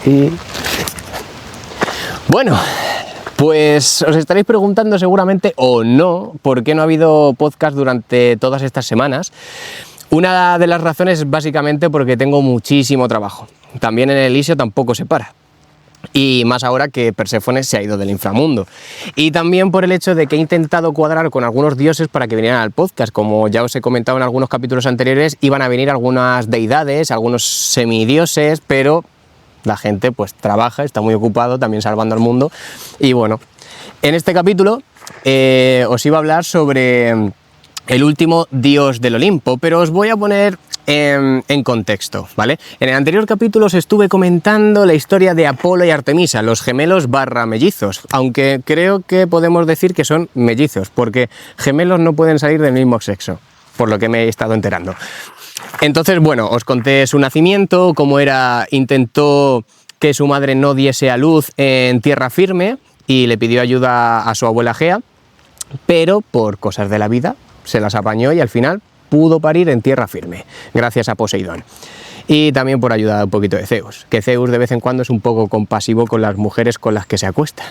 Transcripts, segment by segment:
Y... Bueno, pues os estaréis preguntando seguramente, o no, por qué no ha habido podcast durante todas estas semanas. Una de las razones es básicamente porque tengo muchísimo trabajo. También en el Elíseo tampoco se para. Y más ahora que Perséfone se ha ido del inframundo. Y también por el hecho de que he intentado cuadrar con algunos dioses para que vinieran al podcast. Como ya os he comentado en algunos capítulos anteriores, iban a venir algunas deidades, algunos semidioses, pero la gente pues trabaja, está muy ocupado, también salvando al mundo. Y bueno, en este capítulo os iba a hablar sobre el último dios del Olimpo, pero os voy a poner en contexto, ¿vale? En el anterior capítulo os estuve comentando la historia de Apolo y Artemisa, los gemelos barra mellizos, aunque creo que podemos decir que son mellizos, porque gemelos no pueden salir del mismo sexo, por lo que me he estado enterando. Entonces, bueno, os conté su nacimiento, cómo era, intentó que su madre no diese a luz en tierra firme y le pidió ayuda a su abuela Gea, pero por cosas de la vida se las apañó y al final pudo parir en tierra firme, gracias a Poseidón. Y también por ayuda un poquito de Zeus, que Zeus de vez en cuando es un poco compasivo con las mujeres con las que se acuesta.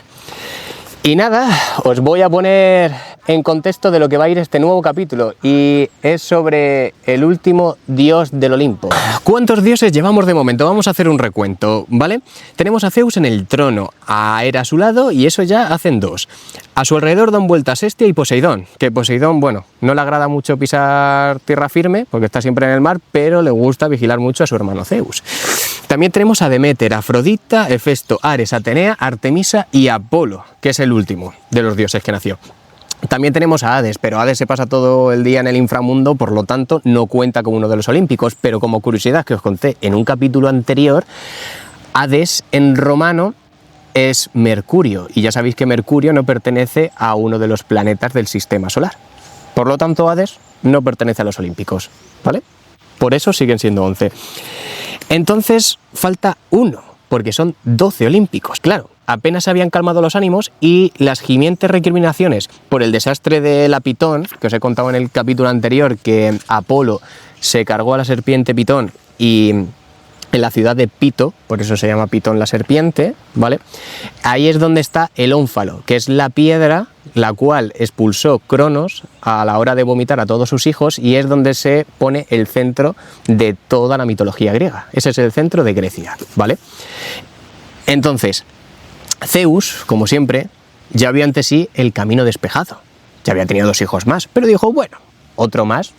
Y nada, os voy a poner en contexto de lo que va a ir este nuevo capítulo, y es sobre el último dios del Olimpo. ¿Cuántos dioses llevamos de momento? Vamos a hacer un recuento, ¿vale? Tenemos a Zeus en el trono, a Hera a su lado, y eso ya hacen dos. A su alrededor dan vueltas Hestia y Poseidón, que Poseidón, bueno, no le agrada mucho pisar tierra firme, porque está siempre en el mar, pero le gusta vigilar mucho a su hermano Zeus. También tenemos a Deméter, Afrodita, Hefesto, Ares, Atenea, Artemisa y Apolo, que es el último de los dioses que nació. También tenemos a Hades, pero Hades se pasa todo el día en el inframundo, por lo tanto no cuenta como uno de los olímpicos. Pero como curiosidad que os conté en un capítulo anterior, Hades en romano es Mercurio, y ya sabéis que Mercurio no pertenece a uno de los planetas del sistema solar. Por lo tanto, Hades no pertenece a los olímpicos, ¿vale? Por eso siguen siendo 11. Entonces falta uno, porque son 12 olímpicos. Claro, apenas se habían calmado los ánimos y las gimientes recriminaciones por el desastre de la Pitón, que os he contado en el capítulo anterior, que Apolo se cargó a la serpiente Pitón y en la ciudad de Pito, por eso se llama Pitón la serpiente, ¿vale? Ahí es donde está el ónfalo, que es la piedra la cual expulsó Cronos a la hora de vomitar a todos sus hijos, y es donde se pone el centro de toda la mitología griega. Ese es el centro de Grecia, ¿vale? Entonces, Zeus, como siempre, ya vio ante sí el camino despejado. Ya había tenido 2 hijos más, pero dijo, bueno, otro más,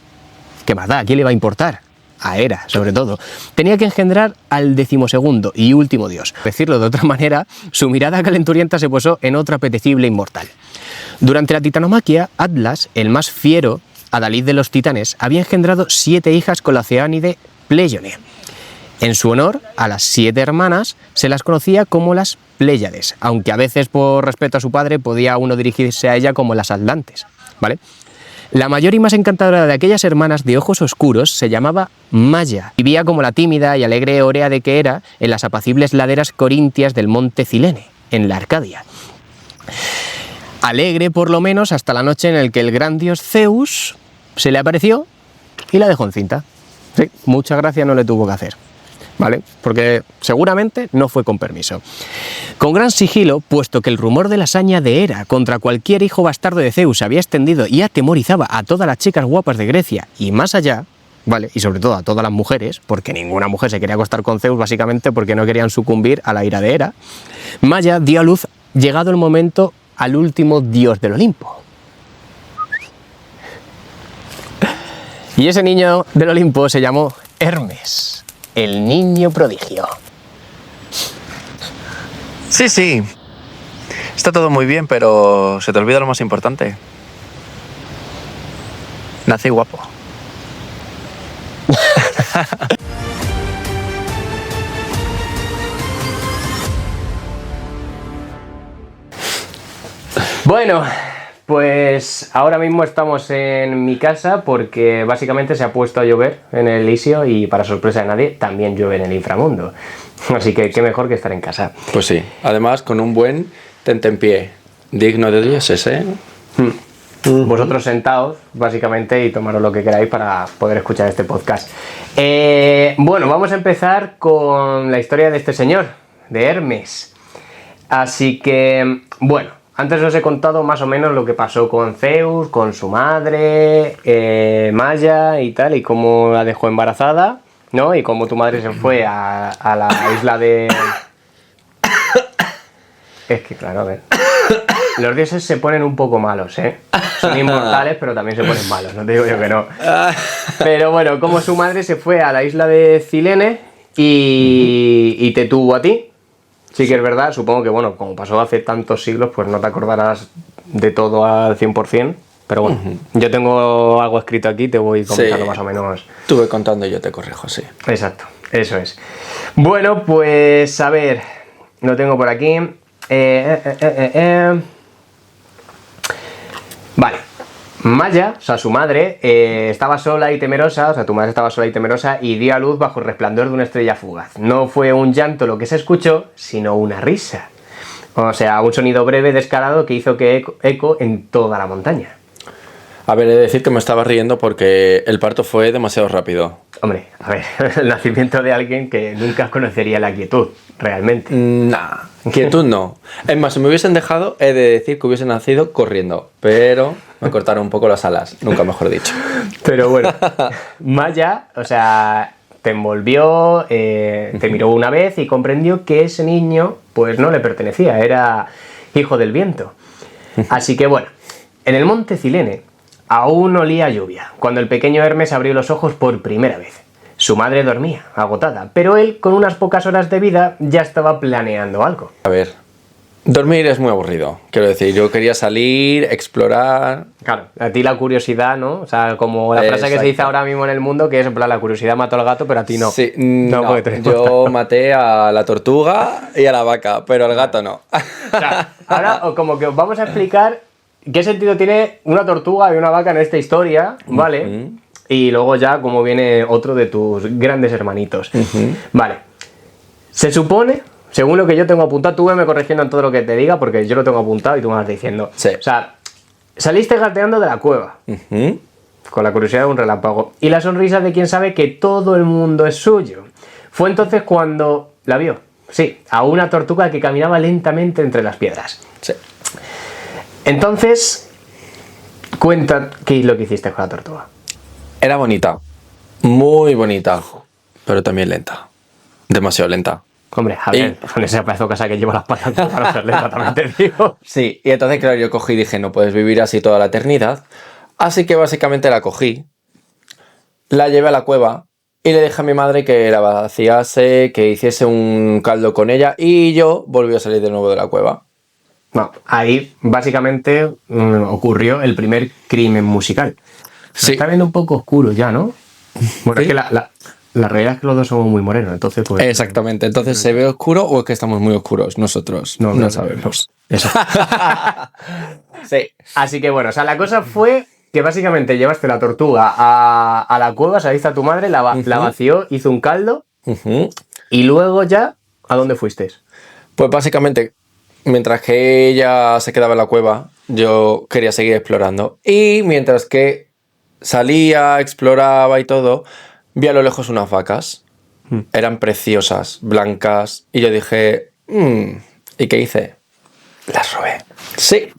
¿qué más da? ¿A quién le va a importar? A Hera, sobre todo. Tenía que engendrar al 12º y último dios. Decirlo de otra manera, su mirada calenturienta se posó en otro apetecible inmortal. Durante la titanomaquia, Atlas, el más fiero adalid de los titanes, había engendrado 7 hijas con la oceánide Pléione. En su honor, a las 7 hermanas se las conocía como las Pléyades, aunque a veces por respeto a su padre podía uno dirigirse a ella como las Atlantes, ¿vale? La mayor y más encantadora de aquellas hermanas de ojos oscuros se llamaba Maya. Vivía como la tímida y alegre Óreade que era en las apacibles laderas corintias del monte Cilene, en la Arcadia. Alegre por lo menos hasta la noche en la que el gran dios Zeus se le apareció y la dejó encinta. Sí, mucha gracia no le tuvo que hacer, ¿vale? Porque seguramente no fue con permiso. Con gran sigilo, puesto que el rumor de la hazaña de Hera contra cualquier hijo bastardo de Zeus se había extendido y atemorizaba a todas las chicas guapas de Grecia y más allá, ¿vale? Y sobre todo a todas las mujeres, porque ninguna mujer se quería acostar con Zeus básicamente porque no querían sucumbir a la ira de Hera, Maya dio a luz, llegado el momento, al último dios del Olimpo. Y ese niño del Olimpo se llamó Hermes, el niño prodigio. Sí. Está todo muy bien, pero se te olvida lo más importante. Nací guapo. Bueno, pues ahora mismo estamos en mi casa porque básicamente se ha puesto a llover en el Elíseo y para sorpresa de nadie también llueve en el inframundo. Así que qué mejor que estar en casa. Pues sí, además con un buen tentempié, digno de dioses, ¿eh? Vosotros sentaos, básicamente, y tomaros lo que queráis para poder escuchar este podcast. Bueno, vamos a empezar con la historia de este señor, de Hermes. Así que, bueno, antes os he contado más o menos lo que pasó con Zeus, con su madre, Maya y tal, y cómo la dejó embarazada, ¿no? Y cómo tu madre se fue a la isla de... Es que, claro, a ver... Los dioses se ponen un poco malos, ¿eh? Son inmortales, pero también se ponen malos, no te digo yo que no. Pero bueno, como su madre se fue a la isla de Cilene y te tuvo a ti. Sí que es verdad, supongo que, bueno, como pasó hace tantos siglos, pues no te acordarás de todo al 100%. Pero bueno, yo tengo algo escrito aquí, te voy comentando más o menos. Estuve contando y yo te corrijo, sí. Exacto, eso es. Bueno, pues a ver, lo tengo por aquí. Vale, Maya, o sea, su madre, estaba sola y temerosa, o sea, tu madre estaba sola y temerosa y dio a luz bajo el resplandor de una estrella fugaz. No fue un llanto lo que se escuchó, sino una risa. O sea, un sonido breve, descarado, que hizo que eco en toda la montaña. A ver, he de decir que me estaba riendo porque el parto fue demasiado rápido. Hombre, a ver, el nacimiento de alguien que nunca conocería la quietud, realmente. Nah, quietud no. Es más, si me hubiesen dejado, he de decir que hubiese nacido corriendo, pero me cortaron un poco las alas, nunca mejor dicho. Pero bueno, Maya, o sea, te envolvió, te miró una vez y comprendió que ese niño, pues no le pertenecía, era hijo del viento. Así que bueno, en el monte Cilene aún olía a lluvia, cuando el pequeño Hermes abrió los ojos por primera vez. Su madre dormía, agotada, pero él, con unas pocas horas de vida, ya estaba planeando algo. A ver, dormir es muy aburrido, quiero decir, yo quería salir, explorar... Claro, a ti la curiosidad, ¿no? O sea, como la frase que se dice ahora mismo en el mundo, que es en plan, la curiosidad mató al gato, pero a ti no. Sí, no, porque yo maté a la tortuga y a la vaca, pero al gato no. O sea, ahora como que os vamos a explicar qué sentido tiene una tortuga y una vaca en esta historia, ¿vale? Y luego ya como viene otro de tus grandes hermanitos. Vale. Se supone, según lo que yo tengo apuntado, tú me corrigiendo en todo lo que te diga, porque yo lo tengo apuntado y tú me vas diciendo. Sí. O sea, saliste gateando de la cueva, con la curiosidad de un relámpago, y la sonrisa de quien sabe que todo el mundo es suyo. Fue entonces cuando la vio. Sí, a una tortuga que caminaba lentamente entre las piedras. Sí. Entonces, cuenta qué es lo que hiciste con la tortuga. Era bonita, muy bonita, pero también lenta, demasiado lenta. Hombre, a ver, con ese pedazo de casa que lleva las patas para ser lenta, también te digo. Sí, y entonces claro, yo cogí y dije, no puedes vivir así toda la eternidad, así que básicamente la cogí, la llevé a la cueva y le dije a mi madre que la vaciase, que hiciese un caldo con ella y yo volví a salir de nuevo de la cueva. No, ahí básicamente ocurrió el primer crimen musical. Se Sí. está viendo un poco oscuro ya, ¿no? Bueno, Sí. es que la realidad es que los dos somos muy morenos, entonces pues... Exactamente, entonces ¿se ve oscuro o es que estamos muy oscuros? Nosotros no sabemos. Eso. Sí. Así que bueno, o sea, la cosa fue que básicamente llevaste la tortuga a la cueva, saliste a tu madre, la vació, hizo un caldo y luego ya, ¿a dónde fuiste? Pues básicamente, mientras que ella se quedaba en la cueva, yo quería seguir explorando. Y mientras que salía, exploraba y todo, vi a lo lejos unas vacas. Eran preciosas, blancas. Y yo dije, ¿y qué hice? Las robé. Sí.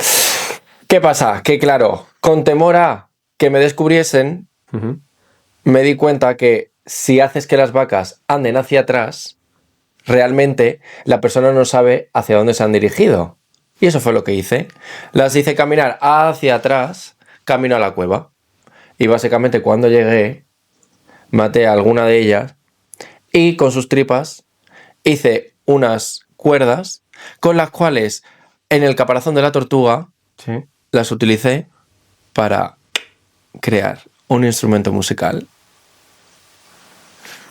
¿Qué pasa? Que claro, con temor a que me descubriesen, me di cuenta que si haces que las vacas anden hacia atrás, realmente la persona no sabe hacia dónde se han dirigido. Y eso fue lo que hice. Las hice caminar hacia atrás, camino a la cueva. Y básicamente cuando llegué, maté a alguna de ellas y con sus tripas hice unas cuerdas con las cuales en el caparazón de la tortuga las utilicé para crear un instrumento musical.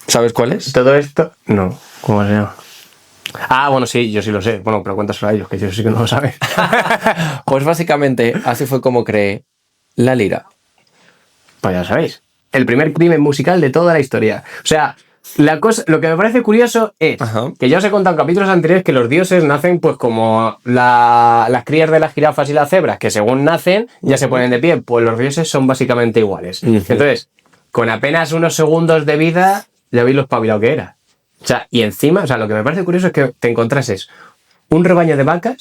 ¿Sabes cuál es? Todo esto... No, ¿cómo se llama? Ah, bueno, sí, yo sí lo sé. Bueno, pero cuéntaselo a ellos, que yo sí que no lo saben. Pues básicamente así fue como creé la lira. Pues ya sabéis, el primer crimen musical de toda la historia. O sea, Lo que me parece curioso es que ya os he contado en capítulos anteriores que los dioses nacen pues como las crías de las jirafas y las cebras, que según nacen ya se ponen de pie. Pues los dioses son básicamente iguales. Entonces, con apenas unos segundos de vida, ya veis lo espabilado que era. O sea, y encima, o sea, lo que me parece curioso es que te encontrases un rebaño de vacas,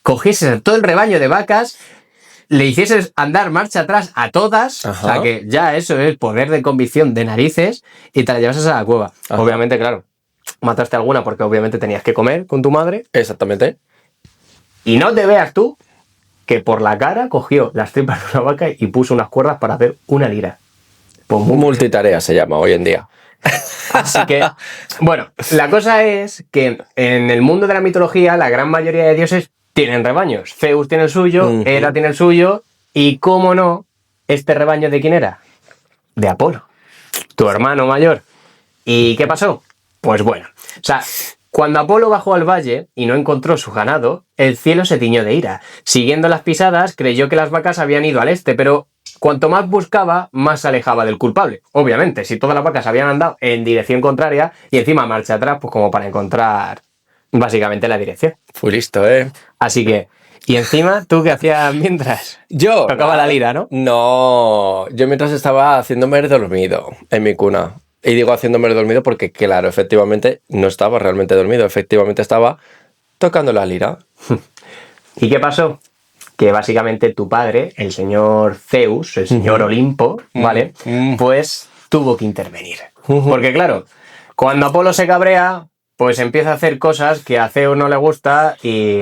cogieses a todo el rebaño de vacas, le hicieses andar marcha atrás a todas, o sea, que ya eso es poder de convicción de narices, y te la llevases a la cueva. Obviamente, claro, mataste alguna porque obviamente tenías que comer con tu madre. Exactamente. Y no te veas tú que por la cara cogió las tripas de una vaca y puso unas cuerdas para hacer una lira. Pues Multitarea se llama hoy en día. Así que, bueno, la cosa es que en el mundo de la mitología la gran mayoría de dioses tienen rebaños. Zeus tiene el suyo, Hera tiene el suyo, y cómo no, ¿este rebaño de quién era? De Apolo, tu hermano mayor. ¿Y qué pasó? Pues bueno, o sea, cuando Apolo bajó al valle y no encontró su ganado, el cielo se tiñó de ira. Siguiendo las pisadas, creyó que las vacas habían ido al este, pero cuanto más buscaba, más se alejaba del culpable. Obviamente, si todas las vacas habían andado en dirección contraria y encima marcha atrás, pues como para encontrar básicamente la dirección. Fui listo, Así que, y encima, ¿tú qué hacías mientras? Yo. Tocaba la lira, ¿no? No, yo mientras estaba haciéndome el dormido en mi cuna. Y digo haciéndome el dormido porque, claro, efectivamente no estaba realmente dormido. Efectivamente estaba tocando la lira. ¿Y qué pasó? Que básicamente tu padre, el señor Zeus, el señor Olimpo, ¿vale? Pues tuvo que intervenir. Porque claro, cuando Apolo se cabrea, pues empieza a hacer cosas que a Zeus no le gusta y,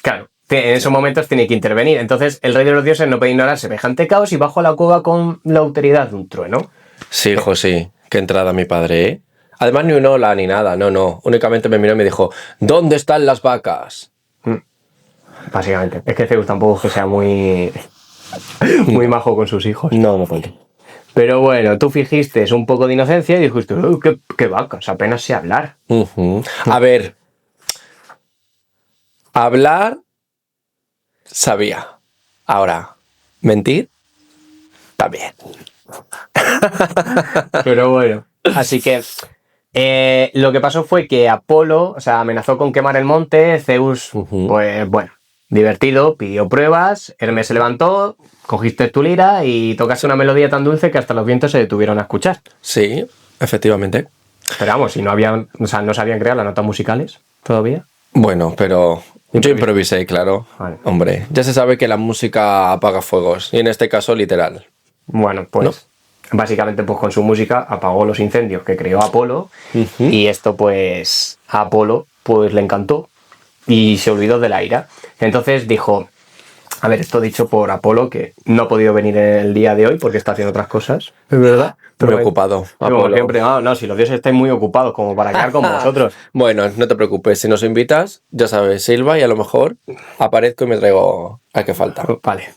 claro, en esos momentos tiene que intervenir. Entonces el rey de los dioses no puede ignorar semejante caos y bajó a la cueva con la autoridad de un trueno. Sí, hijo, sí. Qué entrada mi padre, ¿eh? Además ni un hola ni nada, no. Únicamente me miró y me dijo, ¿dónde están las vacas? Básicamente. Es que Zeus tampoco es que sea muy majo con sus hijos. No puedo. Pero bueno, tú fingiste un poco de inocencia y dijiste, qué vacas, apenas sé hablar. A ver, hablar sabía. Ahora, mentir también. Pero bueno, así que lo que pasó fue que Apolo, o sea, amenazó con quemar el monte. Zeus, pues bueno, divertido, pidió pruebas. Hermes se levantó, cogiste tu lira y tocaste una melodía tan dulce que hasta los vientos se detuvieron a escuchar. Sí, efectivamente. Pero vamos, si no habían, o sea, no sabían crear las notas musicales todavía. Bueno, pero yo improvisé, claro. Vale. Hombre, ya se sabe que la música apaga fuegos, y en este caso literal. Bueno, pues básicamente pues con su música apagó los incendios que creó Apolo y esto pues a Apolo pues le encantó y se olvidó de la ira. Entonces dijo, a ver, esto dicho por Apolo, que no ha podido venir el día de hoy porque está haciendo otras cosas. Es verdad. Muy ocupado. Como siempre, no, si los dioses estáis muy ocupados como para quedar con vosotros. Bueno, no te preocupes, si nos invitas, ya sabes, Silva, y a lo mejor aparezco y me traigo al que falta. Vale.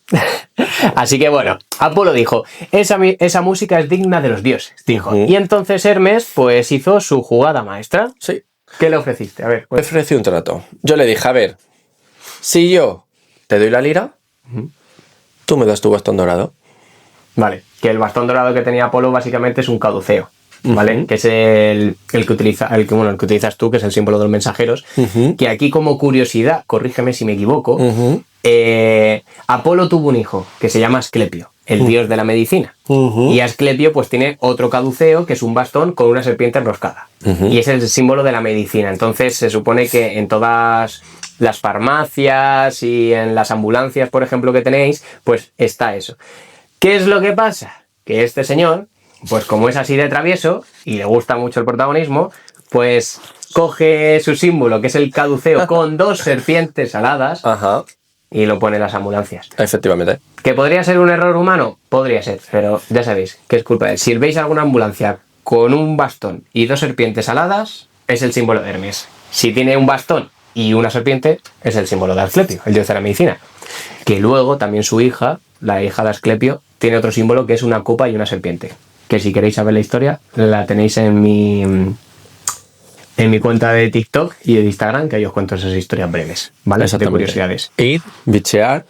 Así que bueno, Apolo dijo, esa música es digna de los dioses, dijo. Y entonces Hermes pues hizo su jugada maestra. Sí. ¿Qué le ofreciste? A ver. Me ofrecí un trato. Yo le dije, a ver, si yo te doy la lira, tú me das tu bastón dorado. Vale, que el bastón dorado que tenía Apolo básicamente es un caduceo, ¿vale? Que es el que utilizas tú, que es el símbolo de los mensajeros. Que aquí, como curiosidad, corrígeme si me equivoco, Apolo tuvo un hijo que se llama Asclepio, el dios de la medicina. Y Asclepio pues tiene otro caduceo que es un bastón con una serpiente enroscada. Y es el símbolo de la medicina. Entonces se supone que en todas las farmacias y en las ambulancias, por ejemplo, que tenéis, pues está eso. ¿Qué es lo que pasa? Que este señor, pues como es así de travieso y le gusta mucho el protagonismo, pues coge su símbolo, que es el caduceo, con dos serpientes aladas. Y lo pone en las ambulancias. Efectivamente. ¿Que podría ser un error humano? Podría ser, pero ya sabéis que es culpa de él. Si veis alguna ambulancia con un bastón y dos serpientes aladas, es el símbolo de Hermes. Si tiene un bastón y una serpiente, es el símbolo de Asclepio, el dios de la medicina. Que luego también su hija, la hija de Asclepio, tiene otro símbolo que es una copa y una serpiente. Que si queréis saber la historia, la tenéis en mi cuenta de TikTok y de Instagram, que ahí os cuento esas historias breves, ¿vale? De curiosidades. Id, bichear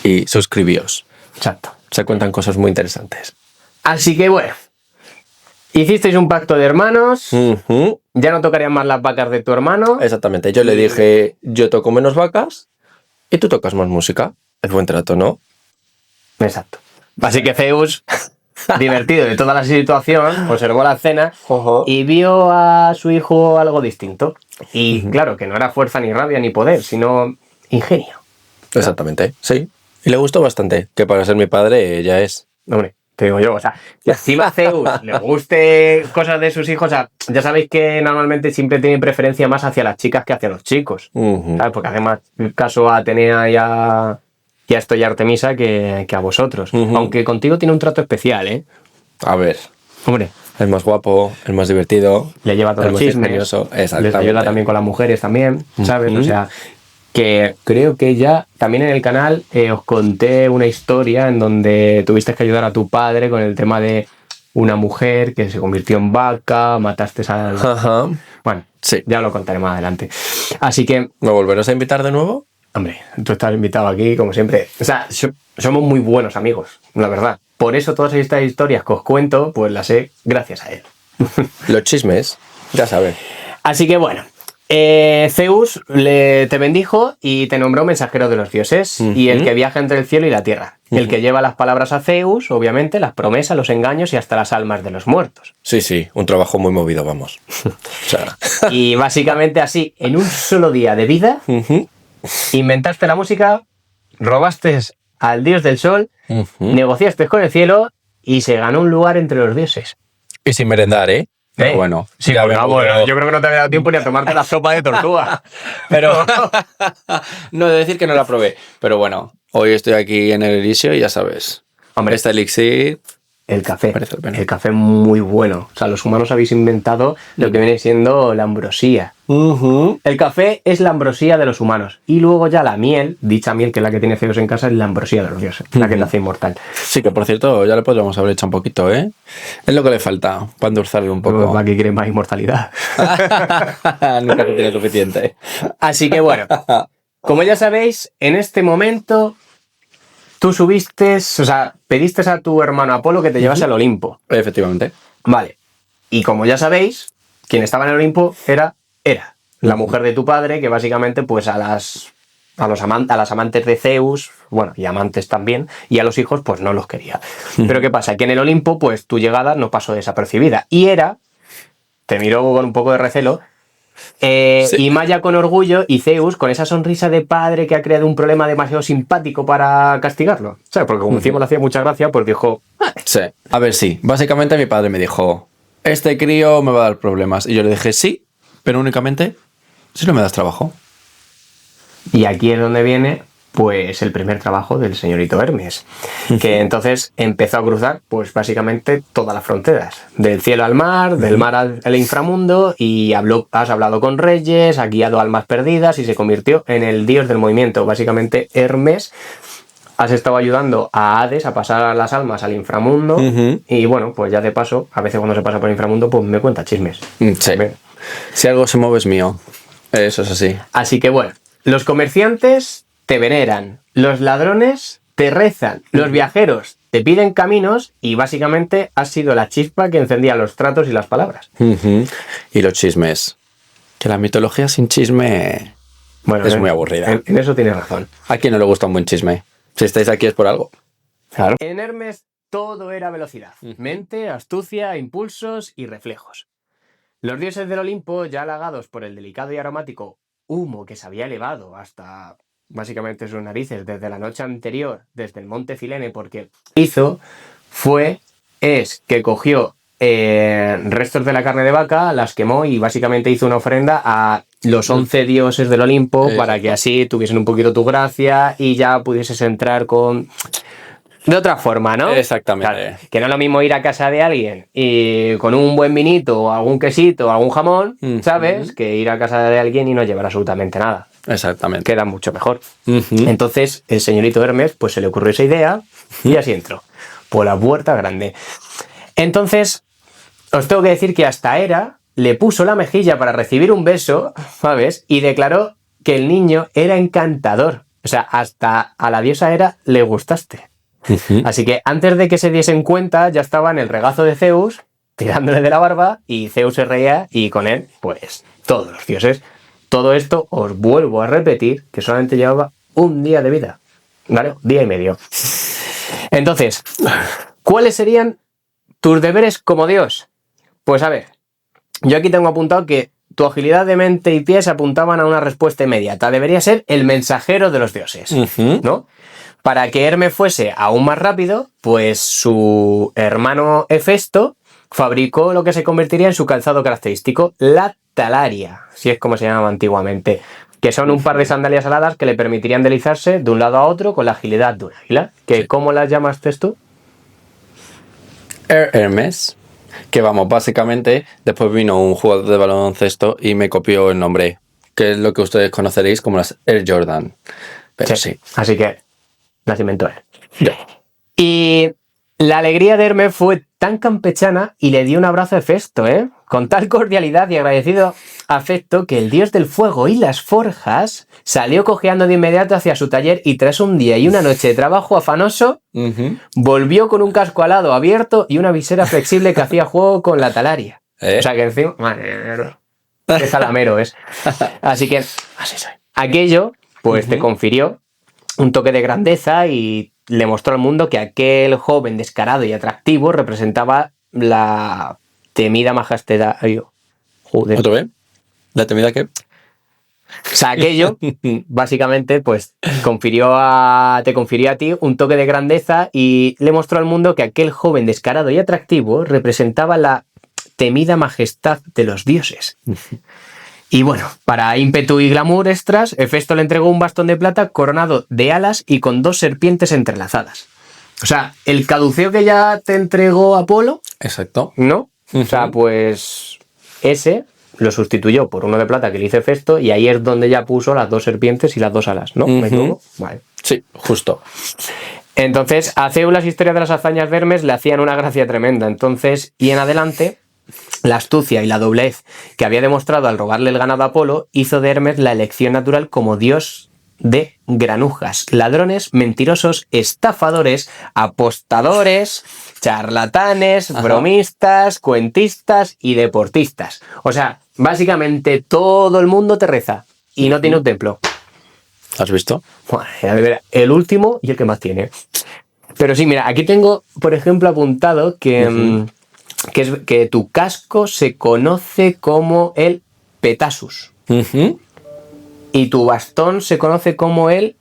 y suscribíos. Exacto. Se cuentan cosas muy interesantes. Así que bueno, Hicisteis un pacto de hermanos, Ujú. ya no tocarían más las vacas de tu hermano. Exactamente. Yo le dije, yo toco menos vacas y tú tocas más música. Es buen trato, ¿no? Exacto. Así que Zeus, divertido de toda la situación, observó la escena y vio a su hijo algo distinto. Y claro, que no era fuerza ni rabia ni poder, sino ingenio. Exactamente, sí. Y le gustó bastante, que para ser mi padre ya es. Hombre, te digo yo, o sea, que encima a Zeus le guste cosas de sus hijos, o sea, ya sabéis que normalmente siempre tiene preferencia más hacia las chicas que hacia los chicos, Ujú. ¿sabes? Porque hace más caso a Atenea y a esto y a Artemisa que a vosotros. Ujú. Aunque contigo tiene un trato especial, ¿eh? A ver, Hombre, el más guapo, el más divertido, le lleva todos el los más chismes, ingenioso. les Exactamente. ayuda también con las mujeres también, ¿sabes? Ujú. O sea, que creo que ya también en el canal os conté una historia en donde tuviste que ayudar a tu padre con el tema de una mujer que se convirtió en vaca, mataste al... Ajá. Bueno, Sí. ya lo contaré más adelante. Así que, ¿Me volverás a invitar de nuevo? hombre, tú estás invitado aquí como siempre. O sea, somos muy buenos amigos, la verdad. Por eso todas estas historias que os cuento, pues las sé gracias a él. Los chismes, ya sabes. Así que bueno, Zeus te bendijo y te nombró mensajero de los dioses y el que viaja entre el cielo y la tierra. El que lleva las palabras a Zeus, obviamente, las promesas, los engaños y hasta las almas de los muertos. Sí, sí, un trabajo muy movido, vamos. O sea, Y básicamente así, en un solo día de vida, ujú, inventaste la música, robaste al dios del sol, ujú. negociaste con el cielo y se ganó un lugar entre los dioses. Y sin merendar, ¿eh? Pero bueno, Sí, ya bueno, vemos, bueno, pero- yo creo que no te había dado tiempo ni a tomarte la sopa de tortuga. Pero no de decir que no la probé. Pero bueno, hoy estoy aquí en el Elíseo y ya sabes. Hombre. Este elixir. El café. Merece la pena. El café muy bueno. O sea, los humanos habéis inventado lo que viene siendo la ambrosía. El café es la ambrosía de los humanos. Y luego ya la miel, dicha miel que es la que tiene Zeus en casa, es la ambrosía de los dioses. La que te hace inmortal. Sí, que por cierto, ya le podríamos haber hecho un poquito, ¿eh? Es lo que le falta, para endulzarle un poco. ¿Para qué quieres más inmortalidad? Nunca se tiene suficiente. Así que bueno, como ya sabéis, en este momento tú subiste, o sea, pediste a tu hermano Apolo que te llevase al Olimpo. Efectivamente. Vale. Y como ya sabéis, quien estaba en el Olimpo era Hera, la mujer de tu padre, que básicamente pues a las amantes de Zeus, bueno, y amantes también, y a los hijos pues no los quería. Pero ¿qué pasa? Que en el Olimpo pues tu llegada no pasó desapercibida. Y Hera te miró con un poco de recelo, Sí. y Maya con orgullo y Zeus con esa sonrisa de padre que ha creado un problema demasiado simpático para castigarlo. ¿Sabes? Porque como encima le hacía mucha gracia, pues dijo, Sí. A ver, sí. Básicamente mi padre me dijo, este crío me va a dar problemas. Y yo le dije, sí, pero únicamente si no me das trabajo. y aquí es donde viene pues el primer trabajo del señorito Hermes, que entonces empezó a cruzar pues básicamente todas las fronteras, del cielo al mar, del mar al inframundo, y has hablado con reyes, has guiado almas perdidas y se convirtió en el dios del movimiento. Básicamente Hermes, has estado ayudando a Hades a pasar las almas al inframundo, y bueno, pues ya de paso, a veces cuando se pasa por el inframundo pues me cuenta chismes. Sí. Bien. Si algo se mueve es mío. Eso es así. Así que bueno, los comerciantes te veneran, los ladrones te rezan, los viajeros te piden caminos y básicamente has sido la chispa que encendía los tratos y las palabras. Y los chismes. Que la mitología sin chisme Bueno, es muy aburrida. En eso tienes razón. ¿A quién no le gusta un buen chisme? Si estáis aquí es por algo. Claro. En Hermes todo era velocidad, mente, astucia, impulsos y reflejos. Los dioses del Olimpo, ya halagados por el delicado y aromático humo que se había elevado hasta básicamente sus narices desde la noche anterior, desde el monte Cilene, porque es que cogió restos de la carne de vaca, las quemó y básicamente hizo una ofrenda a los 11 dioses del Olimpo. Exacto. Para que así tuviesen un poquito tu gracia y ya pudieses entrar con... De otra forma, ¿no? Exactamente. Claro, que no es lo mismo ir a casa de alguien y con un buen vinito o algún quesito o algún jamón, ¿sabes? Que ir a casa de alguien y no llevar absolutamente nada. Exactamente. Queda mucho mejor. Entonces, el señorito Hermes, pues se le ocurrió esa idea y así entró. Por la puerta grande. Entonces, os tengo que decir que hasta Hera le puso la mejilla para recibir un beso, ¿sabes? Y declaró que el niño era encantador. O sea, hasta a la diosa Hera le gustaste. Así que antes de que se diesen cuenta, ya estaba en el regazo de Zeus tirándole de la barba y Zeus se reía y con él, pues, todos los dioses. Todo esto os vuelvo a repetir que solamente llevaba un día de vida, ¿vale? Día y medio. Entonces, ¿cuáles serían tus deberes como dios? Pues a ver, yo aquí tengo apuntado que tu agilidad de mente y pies apuntaban a una respuesta inmediata. Debería ser el mensajero de los dioses, ¿no? Para que Hermes fuese aún más rápido, pues su hermano Hefesto fabricó lo que se convertiría en su calzado característico, la talaria, si es como se llamaba antiguamente, que son un par de sandalias aladas que le permitirían deslizarse de un lado a otro con la agilidad de un águila. Sí. ¿Cómo las llamaste tú? Hermes. Que vamos, básicamente, después vino un jugador de baloncesto y me copió el nombre, que es lo que ustedes conoceréis como las Air Jordan. Pero sí. Así que las inventó él. Ya. Y la alegría de Hermes fue tan campechana y le dio un abrazo a Hefesto, ¿eh? Con tal cordialidad y agradecido afecto que el dios del fuego y las forjas salió cojeando de inmediato hacia su taller y tras un día y una noche de trabajo afanoso, volvió con un casco alado abierto y una visera flexible que hacía juego con la talaria. O sea que encima... Madre, qué zalamero es. Así que así soy. Aquello, pues te confirió un toque de grandeza y le mostró al mundo que aquel joven descarado y atractivo representaba la temida majestad. Joder. ¿Otra vez? ¿La temida qué? O sea, aquello, básicamente, pues te confirió a ti un toque de grandeza y le mostró al mundo que aquel joven descarado y atractivo representaba la temida majestad de los dioses. Y bueno, para ímpetu y glamour extras, Hefesto le entregó un bastón de plata coronado de alas y con 2 serpientes entrelazadas. O sea, el caduceo que ya te entregó Apolo, Exacto. ¿no? O sea, pues ese lo sustituyó por uno de plata que le hizo Hefesto y ahí es donde ya puso las 2 serpientes y las 2 alas, ¿no? ¿Me equivoco? Vale. Sí, justo. Entonces, a Zeus las historias de las hazañas de Hermes le hacían una gracia tremenda. Entonces, y en adelante, la astucia y la doblez que había demostrado al robarle el ganado a Apolo hizo de Hermes la elección natural como dios de granujas, ladrones, mentirosos, estafadores, apostadores, charlatanes, bromistas, cuentistas y deportistas. O sea, básicamente todo el mundo te reza y no tiene un templo. ¿Has visto? A ver, el último y el que más tiene. Pero sí, mira, aquí tengo, por ejemplo, apuntado que, que tu casco se conoce como el Petasus. Y tu bastón se conoce como el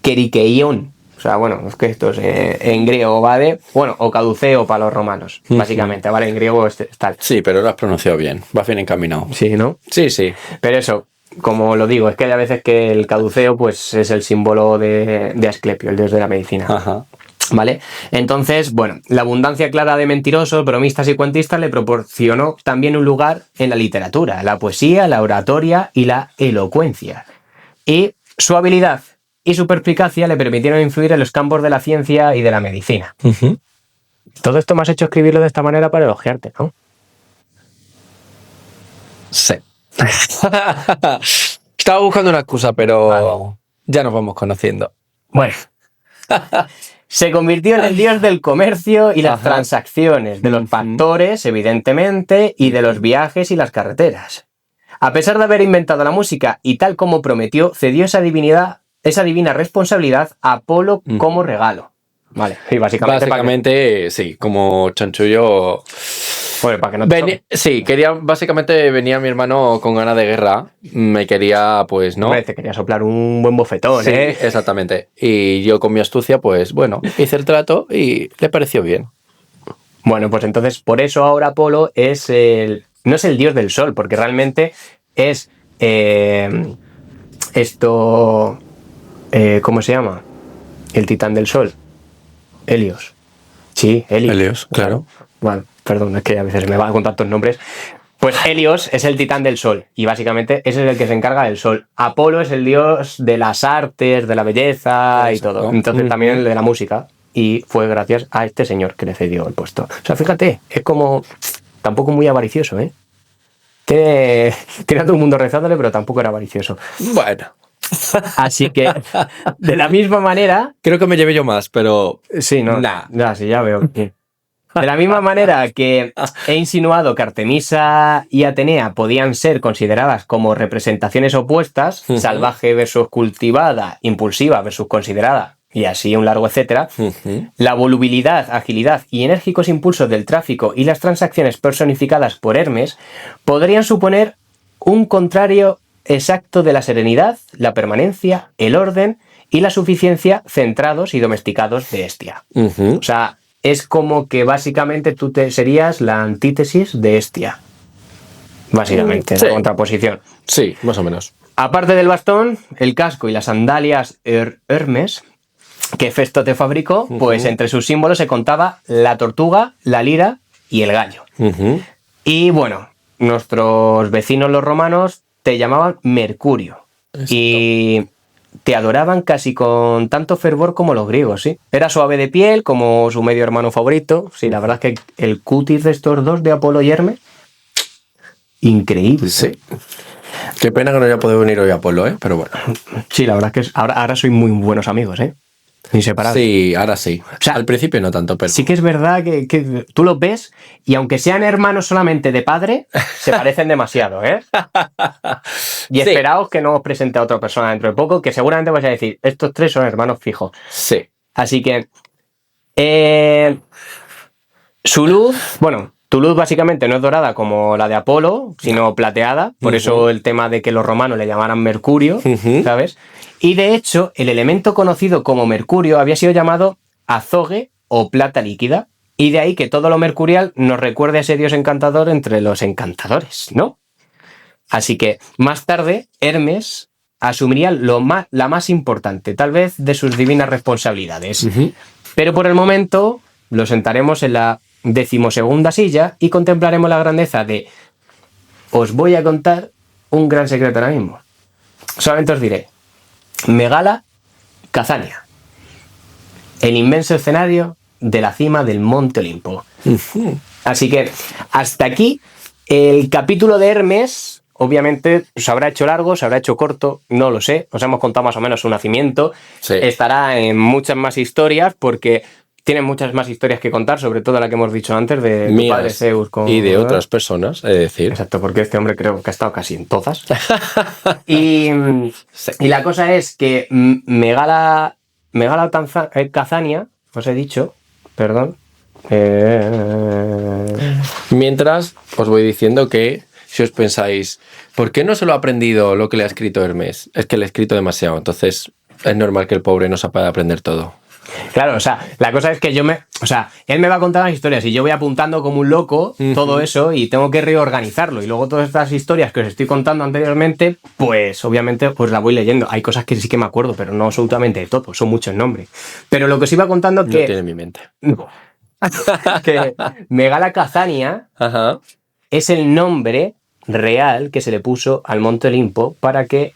Kerikeion. O sea, bueno, es que esto es en griego va de... Bueno, o caduceo para los romanos, básicamente, ¿vale? En griego es tal. Sí, pero lo has pronunciado bien. Vas bien encaminado. Sí, ¿no? Sí, sí. Pero eso, como lo digo, es que hay a veces que el caduceo pues es el símbolo de Asclepio, el dios de la medicina. Ajá. ¿Vale? Entonces, bueno, la abundancia clara de mentirosos, bromistas y cuentistas le proporcionó también un lugar en la literatura, la poesía, la oratoria y la elocuencia. Y su habilidad y su perspicacia le permitieron influir en los campos de la ciencia y de la medicina. Todo esto me has hecho escribirlo de esta manera para elogiarte, ¿no? Sí. Estaba buscando una excusa, pero ya nos vamos conociendo. Bueno. Se convirtió en el dios del comercio y las transacciones, de los factores, evidentemente, y de los viajes y las carreteras. A pesar de haber inventado la música y tal como prometió, cedió esa divina responsabilidad a Apolo como regalo. Vale, y básicamente sí, como chanchullo. Bueno, para que no te... Sí, venía mi hermano con ganas de guerra. Me quería, pues, ¿no? Hombre, te quería soplar un buen bofetón, sí, exactamente. Y yo con mi astucia, pues, bueno, hice el trato y le pareció bien. Bueno, pues entonces, por eso ahora Apolo es no es el dios del sol, porque realmente es ¿cómo se llama? El titán del sol. Helios. Sí, Helios. Helios, claro. Bueno, perdón, es que a veces me va con tantos nombres. Pues Helios es el titán del sol y básicamente ese es el que se encarga del sol. Apolo es el dios de las artes, de la belleza y todo. Entonces también el de la música. Y fue gracias a este señor que le cedió el puesto. O sea, fíjate, es como tampoco muy avaricioso, ¿eh? Tiene a todo el mundo rezándole, pero tampoco era avaricioso. Bueno. Así que, de la misma manera... Creo que me llevé yo más, pero... Sí, no. Nah. Ya, sí, ya veo. De la misma manera que he insinuado que Artemisa y Atenea podían ser consideradas como representaciones opuestas, salvaje versus cultivada, impulsiva versus considerada, y así un largo etcétera, la volubilidad, agilidad y enérgicos impulsos del tráfico y las transacciones personificadas por Hermes podrían suponer un contrario exacto de la serenidad, la permanencia, el orden y la suficiencia centrados y domesticados de Hestia. O sea, es como que básicamente tú serías la antítesis de Hestia. Básicamente, Sí. la contraposición. Sí, más o menos. Aparte del bastón, el casco y las sandalias Hermes que Festo te fabricó, pues entre sus símbolos se contaba la tortuga, la lira y el gallo. Y bueno, nuestros vecinos los romanos te llamaban Mercurio. Y te adoraban casi con tanto fervor como los griegos, ¿sí? Era suave de piel, como su medio hermano favorito. Sí, la verdad es que el cutis de estos dos, de Apolo y Hermes, increíble. Sí. Qué pena que no haya podido venir hoy Apolo, ¿eh? Pero bueno. Sí, la verdad es que ahora soy muy buenos amigos, ¿eh? Inseparables. Sí, ahora sí. O sea, al principio no tanto, pero... Sí que es verdad que tú los ves y aunque sean hermanos solamente de padre, se parecen demasiado, ¿eh? Y Sí. esperaos que no os presente a otra persona dentro de poco, que seguramente vais a decir, estos tres son hermanos fijos. Sí. Así que... su luz, bueno, tu luz básicamente no es dorada como la de Apolo, sino plateada, por eso el tema de que los romanos le llamaran Mercurio, ¿sabes? Y de hecho, el elemento conocido como mercurio había sido llamado azogue o plata líquida, y de ahí que todo lo mercurial nos recuerde a ese dios encantador entre los encantadores, ¿no? Así que más tarde, Hermes asumiría la más importante, tal vez, de sus divinas responsabilidades. Pero por el momento lo sentaremos en la 12ª silla y contemplaremos la grandeza de... Os voy a contar un gran secreto ahora mismo. Solamente os diré, Megala Cazania, el inmenso escenario de la cima del Monte Olimpo. Así que hasta aquí el capítulo de Hermes. Obviamente se habrá hecho largo, se habrá hecho corto, no lo sé. Os hemos contado más o menos su nacimiento. Sí. Estará en muchas más historias porque tienen muchas más historias que contar, sobre todo la que hemos dicho antes de tu Mías padre Zeus con... y de otras personas, es decir. Exacto, porque este hombre creo que ha estado casi en todas. y la cosa es que Megala Cazania, os he dicho, perdón. Mientras os voy diciendo que si os pensáis, ¿por qué no se lo ha aprendido lo que le ha escrito Hermes? Es que le ha escrito demasiado, entonces es normal que el pobre no sepa aprender todo. Claro, o sea, la cosa es que él me va a contar las historias y yo voy apuntando como un loco todo eso y tengo que reorganizarlo. Y luego todas estas historias que os estoy contando anteriormente, pues obviamente pues las voy leyendo. Hay cosas que sí que me acuerdo, pero no absolutamente de todo, son muchos nombres. Pero lo que os iba contando es No que... tiene en mi mente. que Megala Cazania es el nombre real que se le puso al Monte Olimpo para que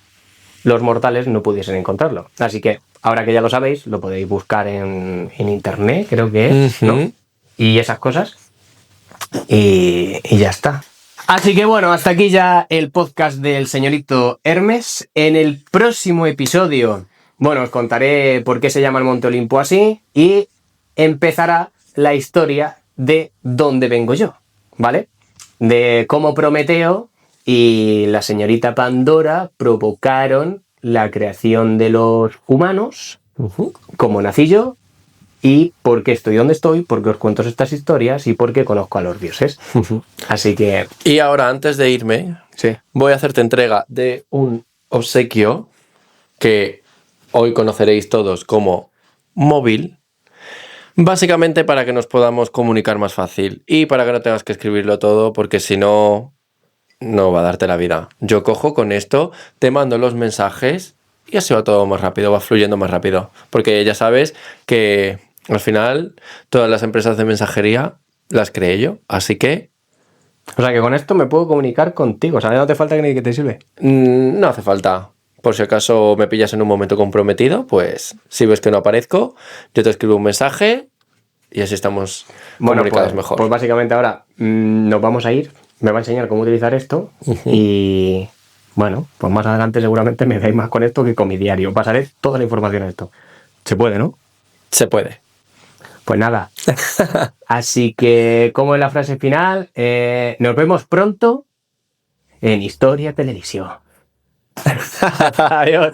los mortales no pudiesen encontrarlo. Así que ahora que ya lo sabéis, lo podéis buscar en internet, creo que es, ¿no? Y esas cosas. Y ya está. Así que bueno, hasta aquí ya el podcast del señorito Hermes. En el próximo episodio, bueno, os contaré por qué se llama el Monte Olimpo así y empezará la historia de dónde vengo yo, ¿vale? De cómo Prometeo y la señorita Pandora provocaron la creación de los humanos, cómo nací yo y por qué estoy donde estoy, por qué os cuento estas historias y por qué conozco a los dioses. Así que... Y ahora, antes de irme, sí. voy a hacerte entrega de un obsequio que hoy conoceréis todos como móvil, básicamente para que nos podamos comunicar más fácil y para que no tengas que escribirlo todo, porque si no, no va a darte la vida. Yo cojo con esto, te mando los mensajes y así va todo más rápido, va fluyendo más rápido, porque ya sabes que al final todas las empresas de mensajería las creé yo, así que... O sea que con esto me puedo comunicar contigo, o sea, no te falta ni que te sirve. No hace falta. Por si acaso me pillas en un momento comprometido, pues si ves que no aparezco, yo te escribo un mensaje y así estamos comunicados pues, mejor. Pues básicamente ahora nos vamos a ir, me va a enseñar cómo utilizar esto y bueno, pues más adelante seguramente me dais más con esto que con mi diario. Pasaré toda la información a esto. Se puede, ¿no? Se puede. Pues nada. Así que, ¿cómo es la frase final? Nos vemos pronto en Historia Televisión. Adiós.